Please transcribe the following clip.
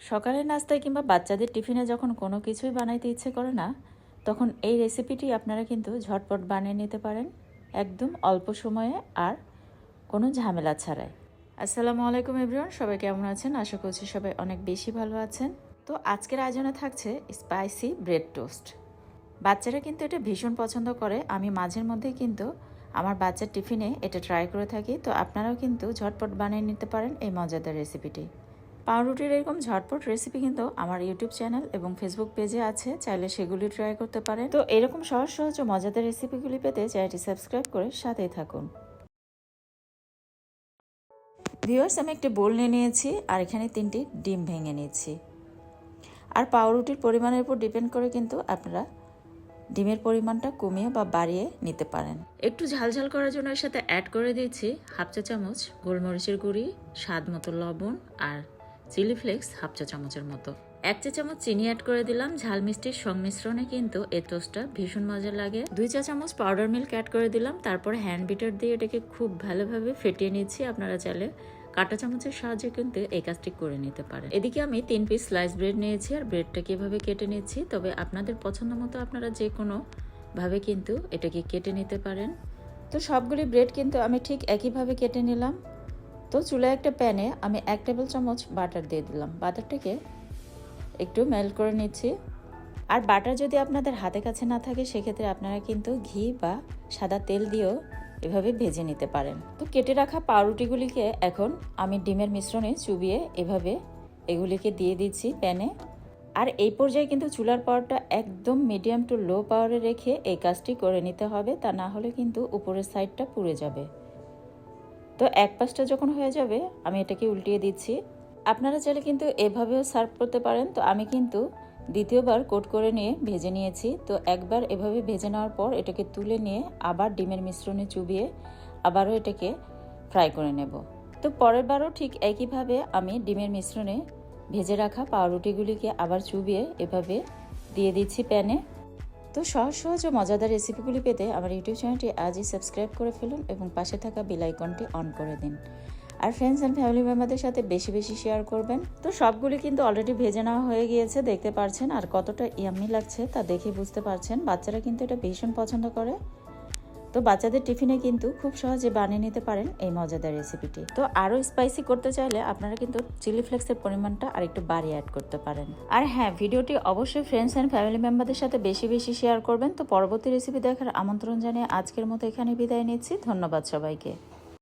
সকালের নাস্তায় কিংবা বাচ্চাদের টিফিনে যখন কোনো কিছুই বানাইতে ইচ্ছে করে না, তখন এই রেসিপিটি আপনারা কিন্তু ঝটপট বানিয়ে নিতে পারেন একদম অল্প সময়ে আর কোনো ঝামেলা ছাড়াই। আসসালামু আলাইকুম এভরিওয়ান, সবাই কেমন আছেন? আশা করছি সবাই অনেক বেশি ভালো আছেন। তো আজকের আয়োজনে থাকছে স্পাইসি ব্রেড টোস্ট। বাচ্চারা কিন্তু এটা ভীষণ পছন্দ করে। আমি মাঝের মধ্যেই কিন্তু আমার বাচ্চার টিফিনে এটা ট্রাই করে থাকি। তো আপনারাও কিন্তু ঝটপট বানিয়ে নিতে পারেন এই মজাদার রেসিপিটি। পাউরুটির এরকম ঝটপট রেসিপি কিন্তু আমার ইউটিউব চ্যানেল এবং ফেসবুক পেজে আছে, চাইলে সেগুলি ট্রাই করতে পারেন। তো এরকম সহজ সহজ ও মজাদার রেসিপিগুলি পেতে চ্যানেলটি সাবস্ক্রাইব করে সাথেই থাকুন। ভিউয়ার্স, আমি একটি বোল নিয়ে নিয়েছি আর এখানে 3টি ডিম ভেঙে নিয়েছি। আর পাউরুটির পরিমাণের উপর ডিপেন্ড করে কিন্তু আপনারা ডিমের পরিমাণটা কমিয়ে বা বাড়িয়ে নিতে পারেন। একটু ঝালঝাল করার জন্য এর সাথে অ্যাড করে দিয়েছি হাফ চা চামচ গোলমরিচের গুঁড়ি, স্বাদ মতো লবণ আর চিলি ফ্লেক্স হাফ চা চামচের মতো। 1 চা চামচ চিনি অ্যাড করে দিলাম। ঝাল মিষ্টির সংমিশ্রণে কিন্তু এই টোস্টটা ভীষণ মজা লাগে। 2 চা চামচ পাউডার মিল্ক অ্যাড করে দিলাম। তারপরে হ্যান্ড বিটার দিয়ে এটাকে খুব ভালোভাবে ফেটিয়ে নিচ্ছি। আপনারা চাইলে কাঁটা চামচের সাহায্যে কিন্তু এই কাজটি করে নিতে পারেন। এদিকে আমি 3 পিস স্লাইস ব্রেড নিয়েছি আর ব্রেডটাকে এভাবে কেটে নিচ্ছি। তবে আপনাদের পছন্দ মতো আপনারা যে কোনো ভাবে কিন্তু এটাকে কেটে নিতে পারেন। তো সবগুলি ব্রেড কিন্তু আমি ঠিক একইভাবে কেটে নিলাম। তো চুলায় একটা প্যানে আমি 1 টেবিল চামচ বাটার দিয়ে দিলাম। বাটারটাকে একটু মেল্ট করে নিচ্ছি। আর বাটার যদি আপনাদের হাতে কাছে না থাকে সেক্ষেত্রে আপনারা কিন্তু ঘি বা সাদা তেল দিয়েও এভাবে ভেজে নিতে পারেন। তো কেটে রাখা পাউরুটিগুলিকে এখন আমি ডিমের মিশ্রণে চুবিয়ে এভাবে এগুলিকে দিয়ে দিচ্ছি প্যানে। আর এই পর্যায়ে কিন্তু চুলার পাওয়ারটা একদম মিডিয়াম টু লো পাওয়ারে রেখে এই কাজটি করে নিতে হবে, তা না হলে কিন্তু উপরের সাইডটা পুড়ে যাবে। তো এক পাশটা যখন হয়ে যাবে আমি এটাকে উল্টিয়ে দিচ্ছি। আপনারা চাইলে কিন্তু এভাবেও সার্ভ করতে পারেন। তো আমি কিন্তু দ্বিতীয়বার কোট করে নিয়ে ভেজে নিয়েছি। তো একবার এভাবে ভেজে নেওয়ার পর এটাকে তুলে নিয়ে আবার ডিমের মিশ্রণে চুবিয়ে আবারও এটাকে ফ্রাই করে নেব। তো পরের বারও ঠিক একইভাবে আমি ডিমের মিশ্রণে ভেজে রাখা পাউরুটিগুলিকে আবার চুবিয়ে এভাবে দিয়ে দিচ্ছি প্যানে। তো সহজ সহজ ও মজাদার রেসিপিগুলি পেতে আমার ইউটিউব চ্যানেলটি আজই সাবস্ক্রাইব করে ফেলুন এবং পাশে থাকা বেল আইকনটি অন করে দিন। আর ফ্রেন্ডস অ্যান্ড ফ্যামিলি মেম্বারদের সাথে বেশি বেশি শেয়ার করবেন। তো সবগুলি কিন্তু অলরেডি ভেজে নেওয়া হয়ে গিয়েছে, দেখতে পাচ্ছেন। আর কতটা ইয়াম্মি লাগছে তা দেখে বুঝতে পারছেন। বাচ্চারা কিন্তু এটা ভীষণ পছন্দ করে। তো বাচ্চাদের টিফিনে কিন্তু খুব সহজে বানিয়ে নিতে পারেন এই মজাদার রেসিপিটি। তো আরও স্পাইসি করতে চাইলে আপনারা কিন্তু চিলি ফ্লেক্সের পরিমাণটা আর একটু বাড়িয়ে অ্যাড করতে পারেন। আর হ্যাঁ, ভিডিওটি অবশ্যই ফ্রেন্ডস অ্যান্ড ফ্যামিলি মেম্বারদের সাথে বেশি বেশি শেয়ার করবেন। তো পরবর্তী রেসিপি দেখার আমন্ত্রণ জানিয়ে আজকের মতো এখানে বিদায় নিচ্ছি। ধন্যবাদ সবাইকে।